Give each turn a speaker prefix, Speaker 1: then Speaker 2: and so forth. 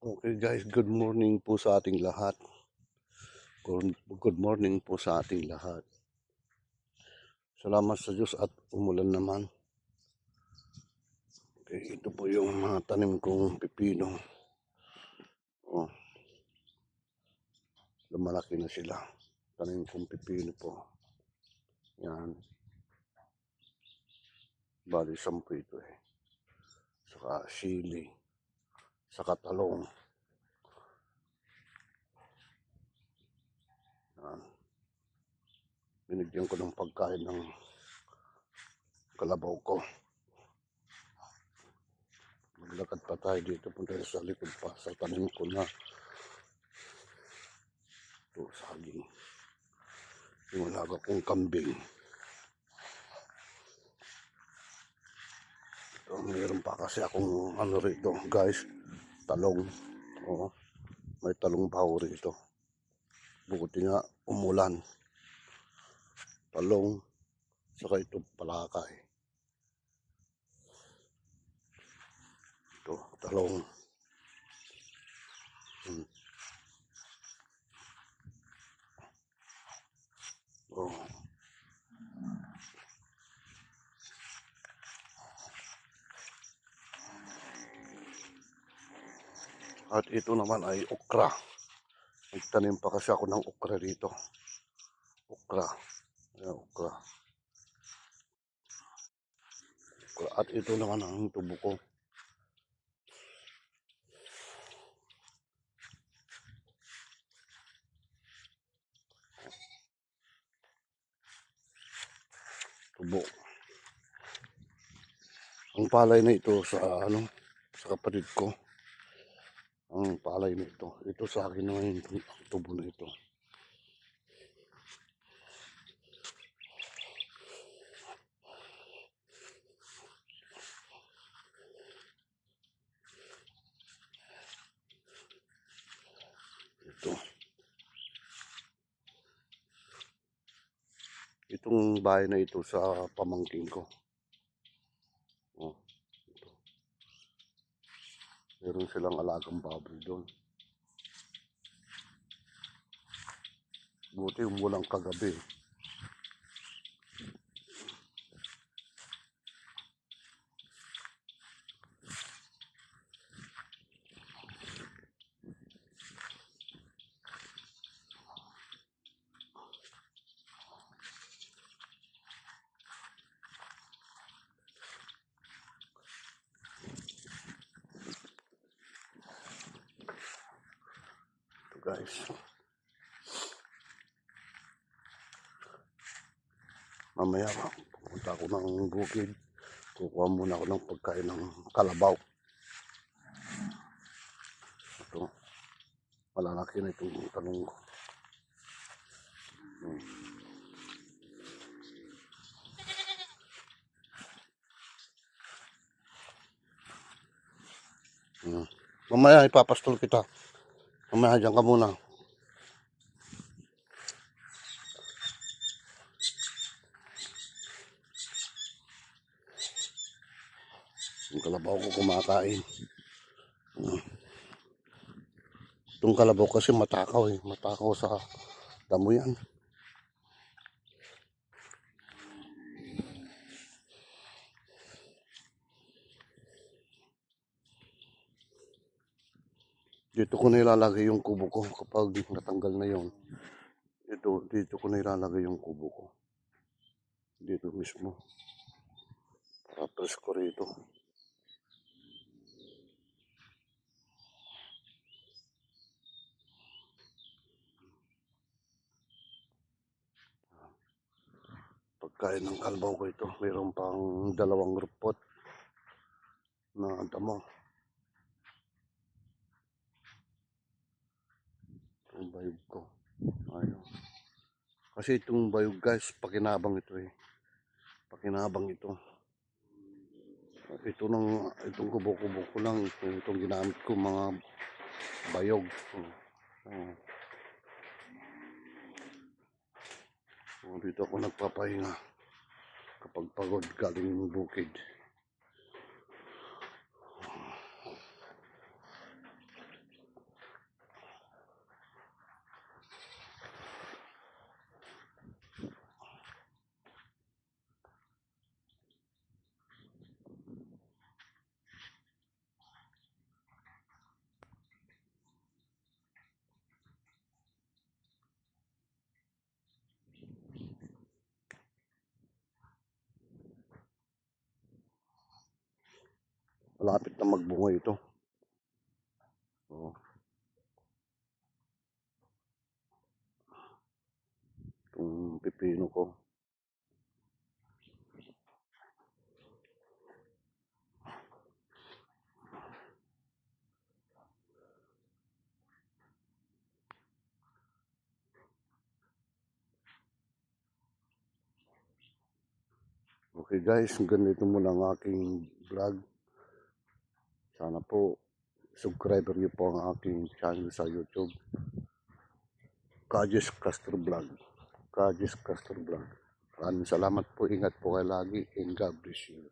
Speaker 1: Okay guys, good morning po sa ating lahat. Good morning po sa ating lahat. Salamat sa Diyos at umulan naman. Okay, ito po yung mga tanim kong pipino. Oh, lumalaki na sila. Tanim kong pipino po. Yan. Bali, 10 ito eh. Saka sili. Saka talong. Yan. Binigyan ko ng pagkain ng kalabaw ko. Maglakad pa tayo dito punta sa likod pa sa tanim ko na ito, saging. Yung alaga kong kambing. So, mayroon pa kasi akong ano rito guys, talong. Oo, may talong baho rito. Buti nga umulan. Talong, saka ito palakay. Ito, talong. Oh. At ito naman ay okra. Nagtanim pa kasi ako ng okra dito. Okra. Ayan, okra. At ito naman ang tubo ko. Tubo. Ang palay na ito sa sa kapatid ko. Ang palay na ito. Ito sa akin naman yung tubo na ito. Ito. Itong bahay na ito sa pamangkin ko. Oh, ito. Meron silang alagang baboy doon. Buti umulang kagabi. Ito guys. Mamaya pupunta ako ng bukid. Kukuha muna ako ng pagkain ng kalabaw. Ito. Malalaki na itong talong ko. Mamaya ipapastol kita. Mamaya dyan ka muna. Yung kalabaw ko kumakain. Itong kalabaw kasi matakaw eh. Matakaw sa damo yan. Dito ko nilalagay yung kubo ko kapag natanggal na yon. Dito ko nilalagay yung kubo ko. Dito mismo. Para presko rito. Pagkain ng kalabaw ko ito. Mayroon pang 2 rupot na damo. Ang bayog ko. Ayun. Kasi itong bayog guys, pakinabang ito eh. Pakinabang ito. Itong kubo-kubo ko lang. Itong ginamit ko mga bayog. Dito ako nagpapahinga kapag pagod galing ng bukid. Malapit na magbunga ito. Oh, itong pipino ko. Okay guys, ganito muna ang aking vlog. Sana po subscriber niyo po ang aking channel sa YouTube. Kajis Castro Vlog. Kajis Castro Vlog. Maraming salamat po. Ingat po kayo lagi. And God bless you.